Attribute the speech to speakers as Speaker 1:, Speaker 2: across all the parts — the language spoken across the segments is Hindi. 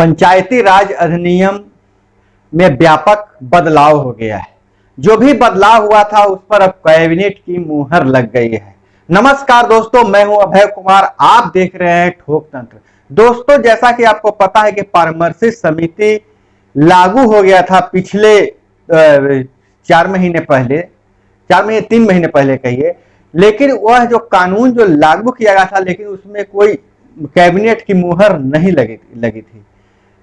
Speaker 1: पंचायती राज अधिनियम में व्यापक बदलाव हो गया है। जो भी बदलाव हुआ था उस पर अब कैबिनेट की मुहर लग गई है। नमस्कार दोस्तों, मैं हूं अभय कुमार, आप देख रहे हैं ठोक तंत्र। दोस्तों, जैसा कि आपको पता है कि परामर्श समिति लागू हो गया था पिछले 3 महीने पहले कहिए, लेकिन वह जो कानून जो लागू किया गया था, लेकिन उसमें कोई कैबिनेट की मुहर नहीं लगी थी।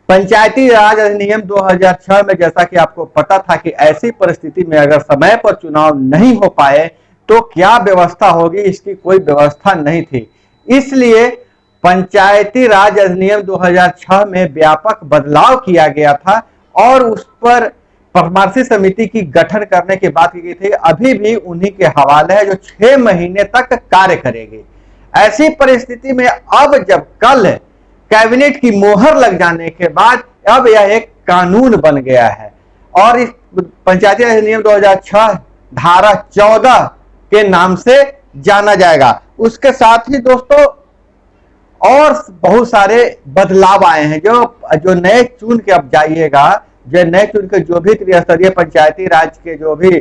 Speaker 1: पंचायती राज अधिनियम 2006 में जैसा कि आपको पता था कि ऐसी परिस्थिति में अगर समय पर चुनाव नहीं हो पाए तो क्या व्यवस्था होगी, इसकी कोई व्यवस्था नहीं थी। इसलिए पंचायती राज अधिनियम 2006 में व्यापक बदलाव किया गया था और उस पर परामर्श समिति की गठन करने की बात की गई थी। अभी भी उन्हीं के हवाले है जो 6 महीने तक कार्य करेगी। ऐसी परिस्थिति में अब जब कल कैबिनेट की मोहर लग जाने के बाद अब यह एक कानून बन गया है और इस पंचायती अधिनियम 2006 धारा 14 के नाम से जाना जाएगा। उसके साथ ही दोस्तों और बहुत सारे बदलाव आए हैं। जो नए चुन के अब जाइएगा, जो नए चुन के जो भी त्रिस्तरीय पंचायती राज के जो भी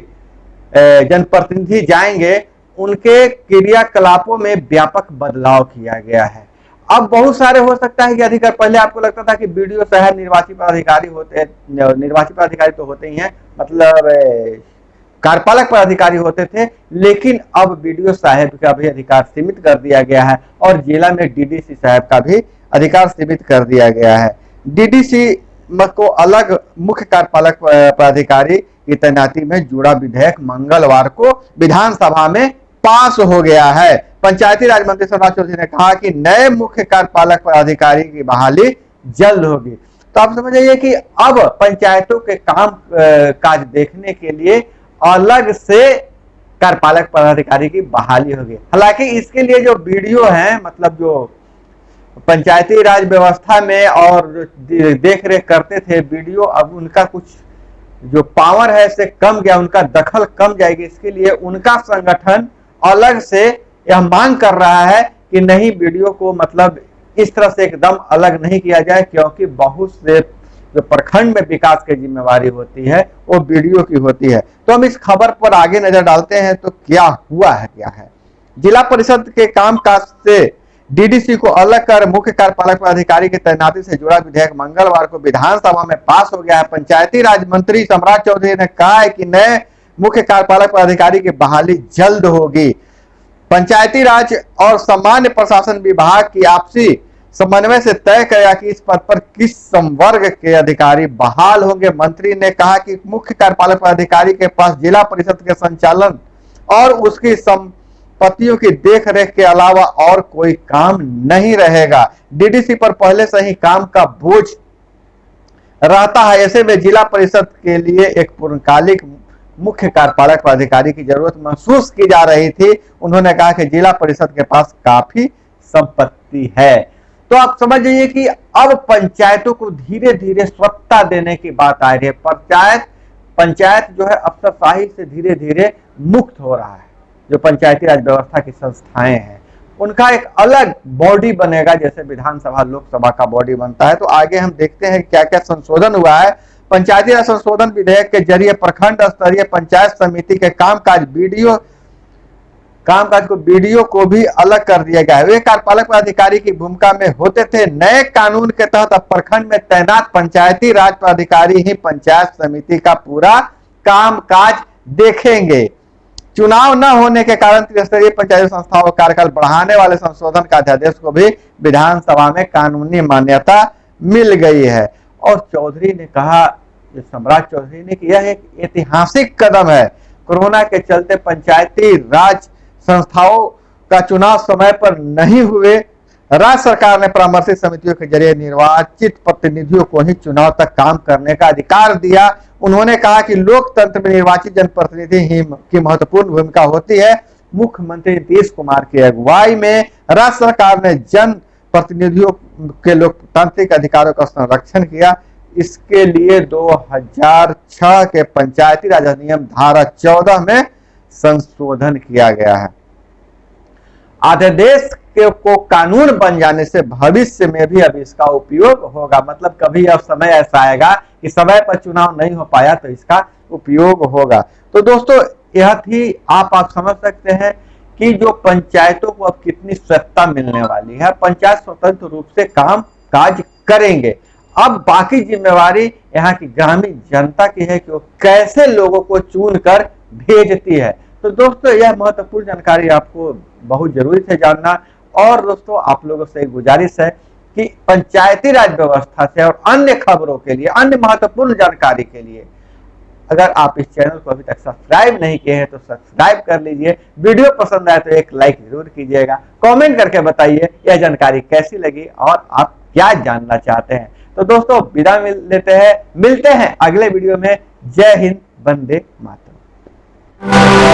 Speaker 1: जनप्रतिनिधि जाएंगे, उनके क्रियाकलापों में व्यापक बदलाव किया गया है। अब बहुत सारे हो सकता है कि अधिकार, पहले आपको लगता था कि बीडीओ साहब निर्वाचित पदाधिकारी होते हैं, निर्वाचित पदाधिकारी तो होते ही हैं, मतलब कार्यपालक पदाधिकारी होते थे, लेकिन अब बीडीओ साहब का भी अधिकार सीमित कर दिया गया है और जिला में डीडीसी साहब का भी अधिकार सीमित कर दिया गया है। डीडीसी को अलग मुख्य कार्यपालक पदाधिकारी की तैनाती में जुड़ा विधेयक मंगलवार को विधानसभा में पास हो गया है। पंचायती राज मंत्री सम्राट चौधरी ने कहा कि नए मुख्य कार्यपालक पदाधिकारी की बहाली जल्द होगी। तो आप समझ जाइए कि अब पंचायतों के काम काज देखने के लिए अलग से कार्यपालक पदाधिकारी की बहाली होगी। हालांकि इसके लिए जो बीडीओ हैं, मतलब जो पंचायती राज व्यवस्था में और देख रेख करते थे बीडीओ, अब उनका कुछ जो पावर है से कम गया, उनका दखल कम जाएगी। इसके लिए उनका संगठन अलग से यह मांग कर रहा है कि नहीं, बीडीओ को मतलब इस तरह से एकदम अलग नहीं किया जाए, क्योंकि बहुत से जो प्रखंड में विकास की जिम्मेवारी होती है वो बीडीओ की होती है। तो हम इस खबर पर आगे नजर डालते हैं तो क्या हुआ है, क्या है। जिला परिषद के कामकाज से डीडीसी को अलग कर मुख्य कार्यपालक पदाधिकारी की तैनाती से जुड़ा विधेयक मंगलवार को विधानसभा में पास हो गया है। पंचायती राज मंत्री सम्राट चौधरी ने कहा है कि नए मुख्य कार्यपालक पदाधिकारी की बहाली जल्द होगी। पंचायती राज और सामान्य प्रशासन विभाग की आपसी समन्वय से तय करेगा कि इस पद पर किस संवर्ग के अधिकारी बहाल होंगे। मंत्री ने कहा कि मुख्य कार्यपालक पदाधिकारी के पास जिला परिषद के संचालन और उसकी संपत्तियों की देखरेख के अलावा और कोई काम नहीं रहेगा। डीडीसी पर पहले से ही काम का बोझ रहता है। ऐसे में जिला परिषद के लिए एक पूर्णकालिक मुख्य कार्यपालक पदाधिकारी की जरूरत महसूस की जा रही थी। उन्होंने कहा कि जिला परिषद के पास काफी संपत्ति है। तो आप समझ जाइए कि अब पंचायतों को धीरे धीरे स्वच्छता देने की बात आ रही है। पंचायत जो है अफसरशाही से धीरे धीरे मुक्त हो रहा है। जो पंचायती राज व्यवस्था की संस्थाएं हैं उनका एक अलग बॉडी बनेगा, जैसे विधानसभा लोकसभा का बॉडी बनता है। तो आगे हम देखते हैं क्या क्या संशोधन हुआ है। पंचायती राज संशोधन विधेयक के जरिए प्रखंड स्तरीय पंचायत समिति के कामकाज को बीडीओ को भी अलग कर दिया गया है। वे कार्यपालक पदाधिकारी की भूमिका में होते थे। नए कानून के तहत अब प्रखंड में तैनात पंचायती राज पदाधिकारी ही पंचायत समिति का पूरा कामकाज देखेंगे। चुनाव न होने के कारण त्रिस्तरीय पंचायत संस्थाओं का कार्यकाल बढ़ाने वाले संशोधन का अध्यादेश को भी विधानसभा में कानूनी मान्यता मिल गई है। और चौधरी ने कहा, सम्राट चौधरी ने, कि यह एक ऐतिहासिक कदम है। कोरोना के चलते पंचायती राज संस्थाओं का चुनाव समय पर नहीं हुए। राज्य सरकार ने परामर्श समितियों के जरिए निर्वाचित प्रतिनिधियों को ही चुनाव तक काम करने का अधिकार दिया। उन्होंने कहा कि लोकतंत्र में निर्वाचित जनप्रतिनिधि ही की महत्वपूर्ण भूमिका होती है। मुख्यमंत्री नीतीश कुमार की अगुवाई में राज्य सरकार ने जन प्रतिनिधियों के लोकतांत्रिक अधिकारों का संरक्षण किया। इसके लिए 2006 के पंचायती राज अधिनियम धारा 14 में संशोधन किया गया है। अध्यादेश को कानून बन जाने से भविष्य में भी अब इसका उपयोग होगा। मतलब कभी अब समय ऐसा आएगा कि समय पर चुनाव नहीं हो पाया तो इसका उपयोग होगा। तो दोस्तों यह थी, आप समझ सकते हैं कि जो पंचायतों को अब कितनी सत्ता मिलने वाली है। पंचायत स्वतंत्र रूप से काम काज करेंगे। अब बाकी जिम्मेवारी यहाँ की ग्रामीण जनता की है कि वो कैसे लोगों को चुन कर भेजती है। तो दोस्तों यह महत्वपूर्ण जानकारी आपको बहुत जरूरी है जानना। और दोस्तों आप लोगों से एक गुजारिश है कि पंचायती राज व्यवस्था से और अन्य खबरों के लिए, अन्य महत्वपूर्ण जानकारी के लिए अगर आप इस चैनल को अभी तक सब्सक्राइब नहीं किए हैं तो सब्सक्राइब कर लीजिए। वीडियो पसंद आए तो एक लाइक जरूर कीजिएगा। कमेंट करके बताइए यह जानकारी कैसी लगी और आप क्या जानना चाहते हैं। तो दोस्तों विदा मिलते हैं अगले वीडियो में। जय हिंद, वंदे मातरम।